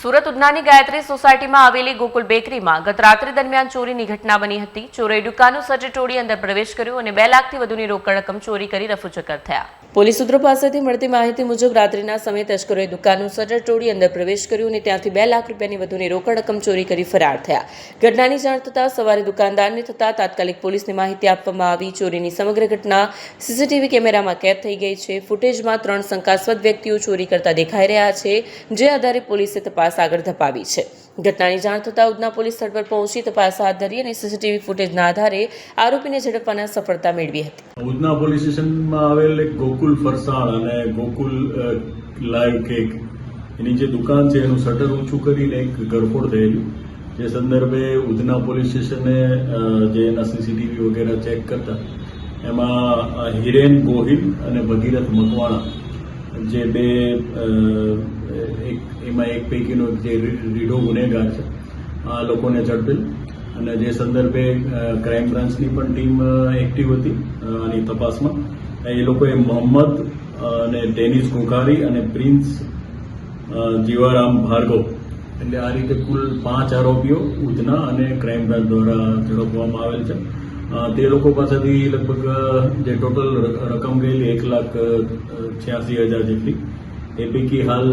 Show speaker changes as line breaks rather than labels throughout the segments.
સુરત ઉધનાની ગાયત્રી સોસાયટીમાં આવેલી ગોકુલ બેકરીમાં ગત રાત્રિ દરમિયાન ચોરીની ઘટના બની હતી। ચોરોએ દુકાનનું સજ્જ તોડી અંદર પ્રવેશ કર્યો અને 2 લાખથી વધુની રોકડ રકમ ચોરી કરી રફુચક્કર થયા। પોલીસ સૂત્રો પાસેથી મળતી માહિતી મુજબ રાત્રિના સમયે તસ્કરોએ દુકાનનું સજ્જ તોડી અંદર પ્રવેશ કર્યો અને ત્યાંથી 2 લાખ રૂપિયાની વધુની રોકડ રકમ ચોરી કરી ફરાર થયા। ઘટનાની જાણ થતાં સવારે દુકાનદારને થતાં તાત્કાલિક પોલીસને માહિતી આપવામાં આવી। ચોરીની સમગ્ર ઘટના સીસીટીવી કેમેરામાં કેદ થઈ ગઈ છે। ફૂટેજમાં 3 શંકાસ્પદ વ્યક્તિઓ ચોરી કરતા દેખાઈ રહ્યા છે, જે આધારે પોલીસે તપાસ આગળ ધપાવી છે। ઘટનાની જાણ થતાં ઉધના પોલીસ સ્થળ પર પહોંચી તપાસ હાથ ધરી અને સીસીટીવી ફૂટેજના આધારે આરોપીને ઝડપવાના સફળતા મેળવી હતી।
ઉધના પોલીસ સ્ટેશનમાં આવેલ એક ગોકુલ ફરસાણ અને ગોકુલ લાઈવ કેક એની જે દુકાન છે એનું શટર ઊંચું કરીને એક ગરફોડ થયેલું, જે સંદર્ભે ઉધના પોલીસ સ્ટેશને જે એના સીસીટીવી વગેરે ચેક કરતા એમાં હિરેન ગોહિલ અને ભગીરથ મકવાણા જે બે એમાં એક પૈકીનો જે રીઢો ગુનેગાર છે આ લોકોને ઝડપેલ અને જે સંદર્ભે ક્રાઇમ બ્રાન્ચની પણ ટીમ એક્ટિવ હતી આની તપાસમાં। એ લોકોએ મોહમ્મદ અને ડેનિસ ઘોઘારી અને પ્રિન્સ જીવારામ ભાર્ગવ એટલે આ રીતે કુલ 5 આરોપીઓ ઉધના અને ક્રાઇમ બ્રાન્ચ દ્વારા ઝડપવામાં આવેલ છે। તે લોકો પાસેથી લગભગ જે ટોટલ રકમ ગયેલી 1,86,000 જેટલી, એ પૈકી હાલ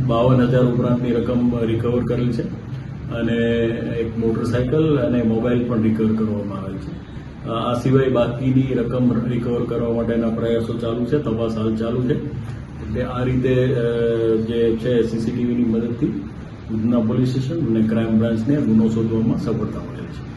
52,000 ઉપરાંતની રકમ રિકવર કરેલ છે અને એક મોટરસાયકલ અને મોબાઈલ પણ રિકવર કરવામાં આવેલ છે। આ સિવાય બાકીની રકમ રિકવર કરવા માટેના પ્રયાસો ચાલુ છે, તપાસ હાલ ચાલુ છે। એટલે આ રીતે જે છે સીસીટીવીની મદદથી ઉધના પોલીસ સ્ટેશન અને ક્રાઇમ બ્રાન્ચને ગુનો શોધવામાં સફળતા મળેલ છે।